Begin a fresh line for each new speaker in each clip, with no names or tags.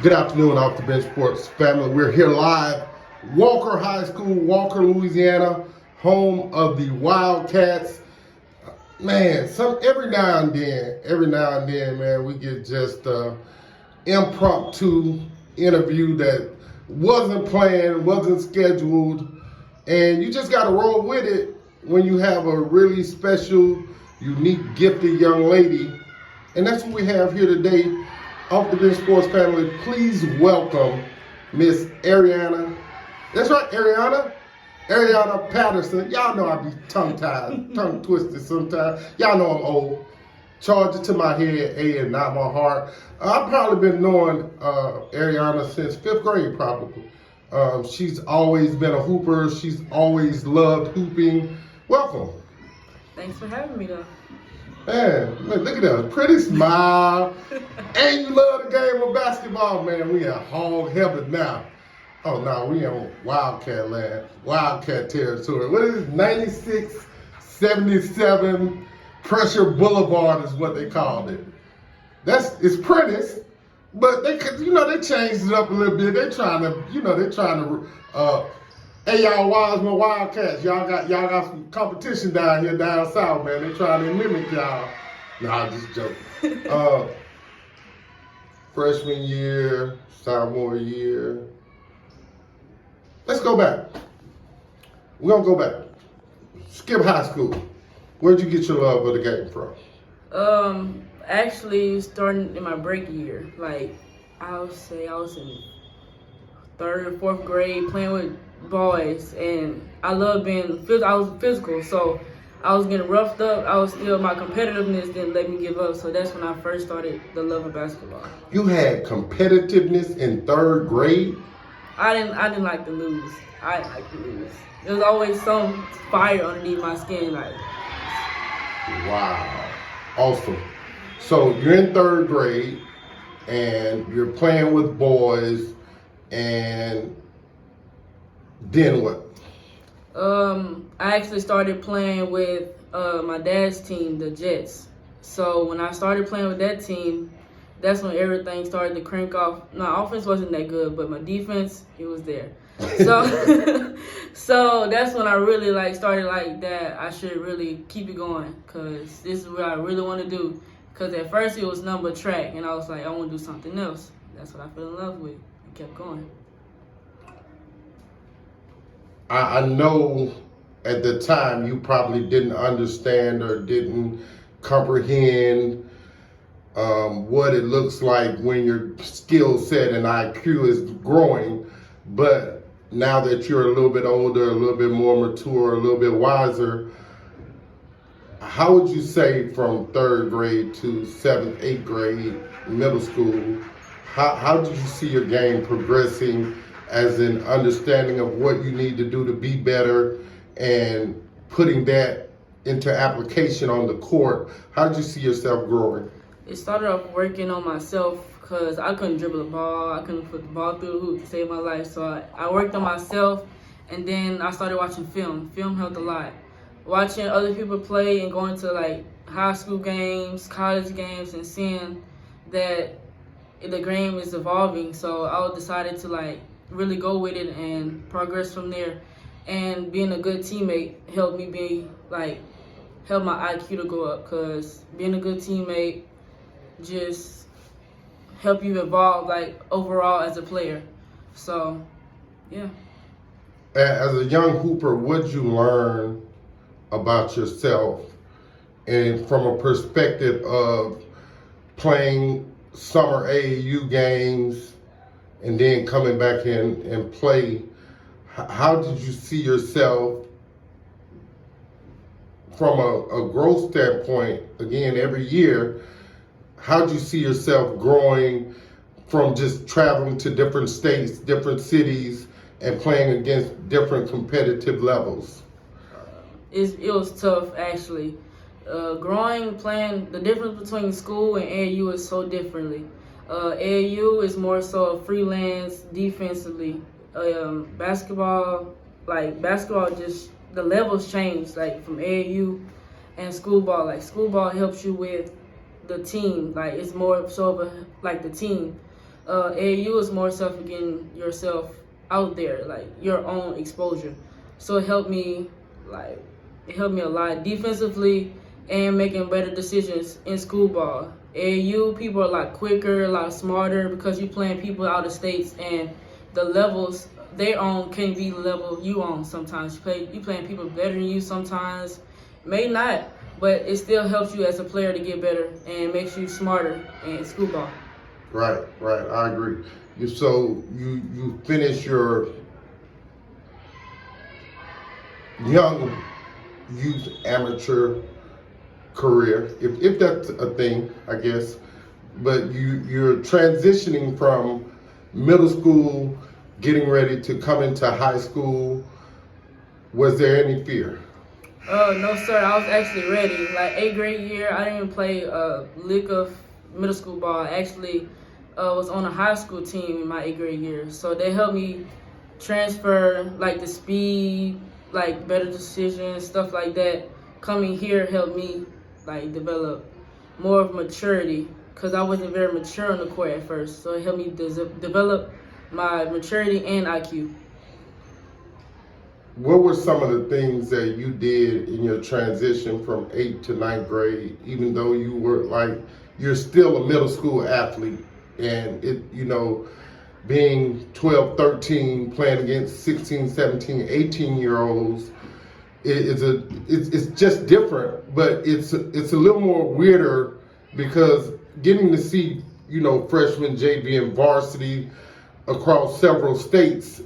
Good afternoon, Off the Bench Sports family. We're here live, Walker High School, Walker, Louisiana, home of the Wildcats. Man, every now and then, man, we get just impromptu interview that wasn't planned, wasn't scheduled, and you just got to roll with it when you have a really special, unique, gifted young lady. And that's what we have here today. Off the Bench Sports family, please welcome Miss Ariana. That's right, Ariana Patterson. Y'all know I be tongue-tied, tongue twisted sometimes. Y'all know I'm old. Charge it to my head, A, and not my heart. I've probably been knowing Ariana since 5th grade, probably. She's always been a hooper. She's always loved hooping. Welcome.
Thanks for having me, though.
Man, look at that pretty smile. And you love the game of basketball, man. We in hog heaven now. Oh, no, we on Wildcat land, Wildcat territory. What is it? 9677 Pressure Boulevard is what they called it. It's Prentice, but they changed it up a little bit. They're trying to, hey, y'all Wiseman Wildcats, y'all got some competition down here down south, man. They trying to mimic y'all. Nah, just joking. Freshman year, sophomore year. Let's go back. We're gonna go back. Skip high school. Where'd you get your love of the game from?
Actually, starting in my break year, like I would say I was in 3rd or 4th grade playing with boys, and I love I was physical, so I was getting roughed up. My competitiveness didn't let me give up, so that's when I first started the love of basketball.
You had competitiveness in 3rd grade?
I didn't like to lose. I didn't like to lose. There was always some fire underneath my skin, like.
Wow. Awesome. So you're in 3rd grade, and you're playing with boys, and then what?
I actually started playing with my dad's team, the Jets. So when I started playing with that team, that's when everything started to crank off. My offense wasn't that good, but my defense, it was there. So, so that's when I really started that I should really keep it going, because this is what I really want to do. Because at first it was number track, and I was like, I want to do something else. That's what I fell in love with and kept going.
I know at the time you probably didn't understand or didn't comprehend what it looks like when your skill set and IQ is growing. But now that you're a little bit older, a little bit more mature, a little bit wiser, how would you say from 3rd grade to 7th, 8th grade, middle school, how did you see your game progressing as an understanding of what you need to do to be better and putting that into application on the court? How did you see yourself growing?
It started off working on myself because I couldn't dribble the ball. I couldn't put the ball through the hoop to save my life. So I worked on myself, and then I started watching film. Film helped a lot. Watching other people play and going to high school games, college games, and seeing that the game is evolving. So I decided to really go with it and progress from there. And being a good teammate helped me helped my IQ to go up, because being a good teammate just help you evolve overall as a player. So, yeah.
As a young hooper, what'd you learn about yourself, and from a perspective of playing summer AAU games and then coming back in and play? How did you see yourself from a growth standpoint? Again, every year, how did you see yourself growing from just traveling to different states, different cities, and playing against different competitive levels?
It was tough, actually. Playing, the difference between school and AAU is so differently. AAU is more so freelance defensively. Basketball, just the levels change, from AAU and school ball. School ball helps you with the team. It's more so of the team. AAU is more self getting yourself out there, like your own exposure. So like it helped me a lot defensively and making better decisions in school ball. AAU people are a lot quicker, a lot smarter because you're playing people out of states and the levels they on can't be the level you on sometimes. You playing people better than you sometimes, may not, but it still helps you as a player to get better and makes you smarter in school ball.
Right, right. I agree. You finish your young youth amateur career, if that's a thing, I guess. But you're transitioning from middle school, getting ready to come into high school. Was there any fear?
No, sir. I was actually ready. Like 8th grade year, I didn't even play a lick of middle school ball. I actually was on a high school team in my 8th grade year. So they helped me transfer like the speed, like better decisions, stuff like that. Coming here helped me like develop more of maturity because I wasn't very mature on the court at first. So it helped me develop my maturity and IQ.
What were some of the things that you did in your transition from 8th to 9th grade, even though you were like, you're still a middle school athlete, and being 12, 13, playing against 16, 17, 18-year-olds, it's just different, but it's a little more weirder because getting to see, freshman JV and varsity across several states,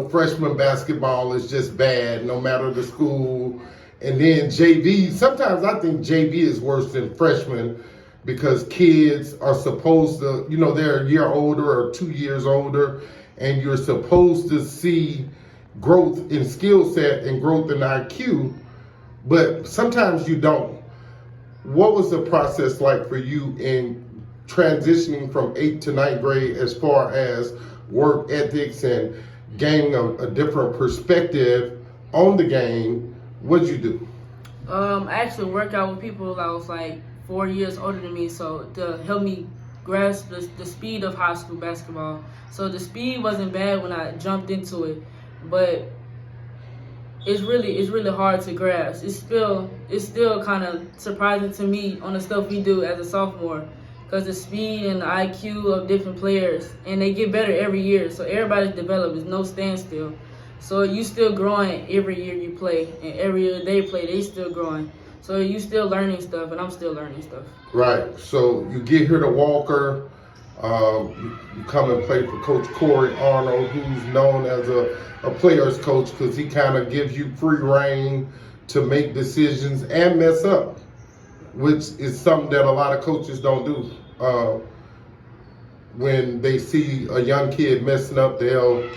freshman basketball is just bad no matter the school. And then JV, sometimes I think JV is worse than freshman because kids are supposed to, they're a year older or 2 years older, and you're supposed to see growth in skill set and growth in IQ, but sometimes you don't. What was the process like for you in transitioning from 8th to 9th grade as far as work ethics and gaining a different perspective on the game? What'd you do?
I actually work out with people that was like 4 years older than me, so to help me grasp the speed of high school basketball. So the speed wasn't bad when I jumped into it, but it's really hard to grasp. It's still kind of surprising to me on the stuff we do as a sophomore, because the speed and the IQ of different players, and they get better every year. So everybody's developed. There's no standstill. So you still growing every year you play, and every year they play, they still growing. So you still learning stuff, and I'm still learning stuff.
Right. So you get here to Walker. You come and play for Coach Corey Arnold, who's known as a player's coach because he kind of gives you free reign to make decisions and mess up, which is something that a lot of coaches don't do. When they see a young kid messing up, they'll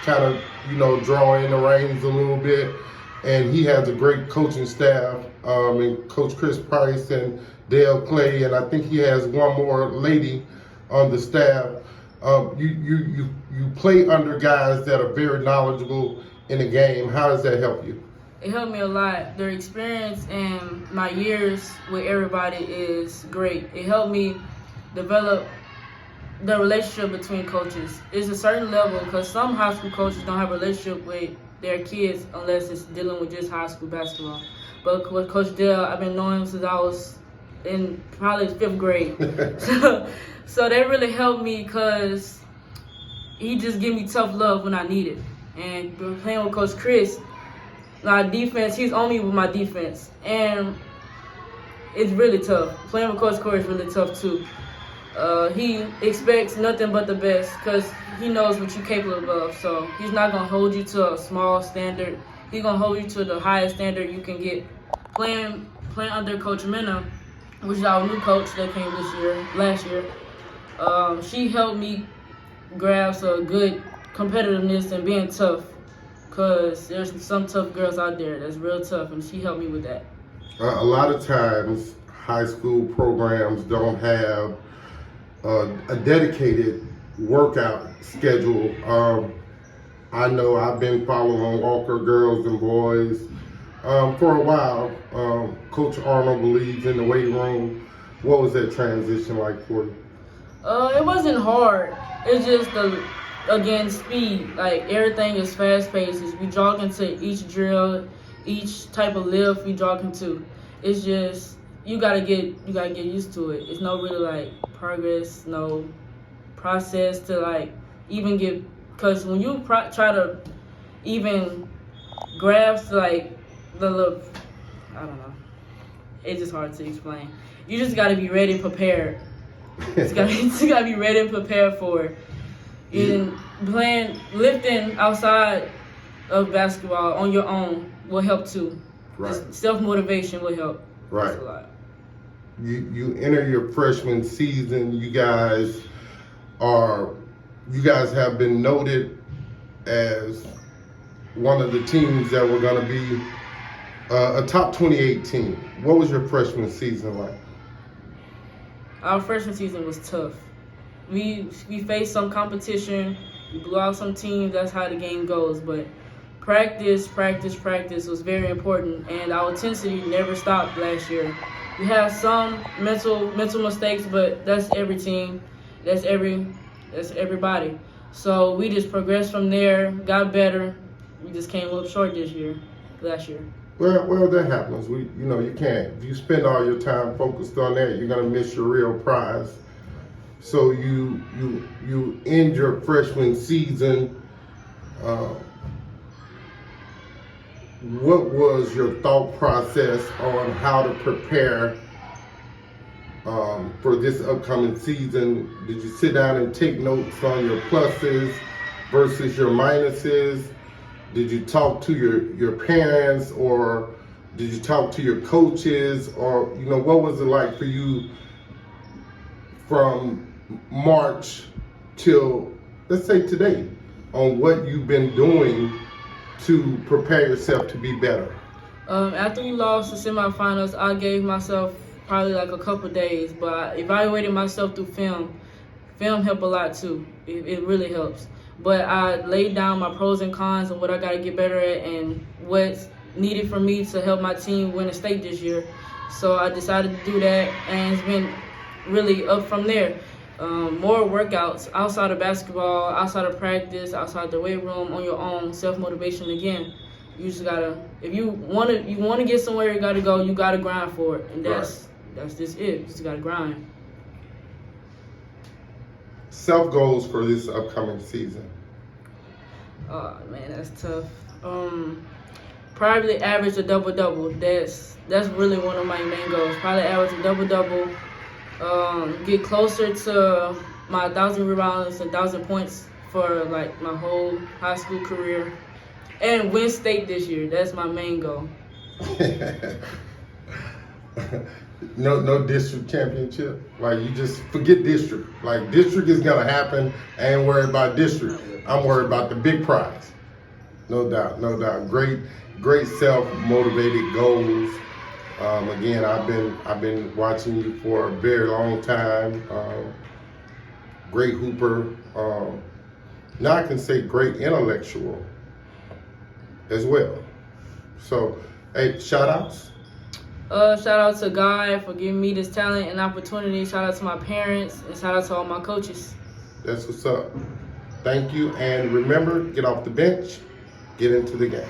kind of, draw in the reins a little bit. And he has a great coaching staff, and Coach Chris Price and Dale Clay, and I think he has one more lady on the staff. You play under guys that are very knowledgeable in the game. How does that help you?
It helped me a lot. Their experience and my years with everybody is great. It helped me develop the relationship between coaches. It's a certain level because some high school coaches don't have a relationship with their kids unless it's dealing with just high school basketball. But with Coach Dale, I've been knowing him since I was in probably 5th grade. So they really helped me because he just gave me tough love when I need it. And playing with Coach Chris, my defense, he's on me with my defense. And it's really tough. Playing with Coach Corey is really tough too. He expects nothing but the best because he knows what you're capable of. So he's not going to hold you to a small standard. He's going to hold you to the highest standard you can get. Playing under Coach Minna, which is our new coach that came last year, she helped me grasp a good competitiveness and being tough, because there's some tough girls out there that's real tough, and she helped me with that.
A lot of times, high school programs don't have a dedicated workout schedule. I know I've been following Walker girls and boys for a while. Coach Arnold believes in the weight room. What was that transition like for you?
It wasn't hard. It's just again, speed. Like everything is fast paced. We jog into each drill, each type of lift we jog into. It's just you gotta get used to it. It's no really like progress, no process to like even get. Cause when you try to even grasp like the little, I don't know. It's just hard to explain. You just gotta be ready and prepared. You gotta be ready and prepared for it. And lifting outside of basketball on your own will help too.
Right.
Self motivation will help.
Right.
That's a lot.
You enter your freshman season. You guys have been noted as one of the teams that were going to be a top 28 team. What was your freshman season like?
Our freshman season was tough. We faced some competition. We blew out some teams. That's how the game goes. But practice was very important, and our intensity never stopped last year. We had some mental mistakes, but that's every team. That's everybody. So we just progressed from there, got better. We just came up short last year.
Well, that happens. You can't. If you spend all your time focused on that, you're gonna miss your real prize. So you end your freshman season. What was your thought process on how to prepare for this upcoming season? Did you sit down and take notes on your pluses versus your minuses? Did you talk to your parents, or did you talk to your coaches, or what was it like for you from March till, let's say, today, on what you've been doing to prepare yourself to be better?
After we lost the semifinals, I gave myself probably like a couple days, but I evaluated myself through film. Film helped a lot too. It really helps. But I laid down my pros and cons and what I got to get better at and what's needed for me to help my team win a state this year. So I decided to do that, and it's been really up from there. More workouts outside of basketball, outside of practice, outside the weight room, on your own, self-motivation again. You just gotta, if you wanna get somewhere, you gotta go, you gotta grind for it. And that's just it. You just gotta grind.
Self-goals for this upcoming season?
Oh man, that's tough. Probably average a double-double. That's really one of my main goals. Probably average a double-double. Get closer to my 1,000 rebounds and 1,000 points for like my whole high school career, and win state this year. That's my main goal.
No district championship. Like, you just forget district. Like, district is gonna happen. I ain't worried about district. I'm worried about the big prize. No doubt. Great self-motivated goals. Again, I've been watching you for a very long time. Great hooper. Now I can say great intellectual as well. So, hey, shout outs.
Shout out to God for giving me this talent and opportunity. Shout out to my parents, and shout out to all my coaches.
That's what's up. Thank you, and remember, get off the bench, get into the game.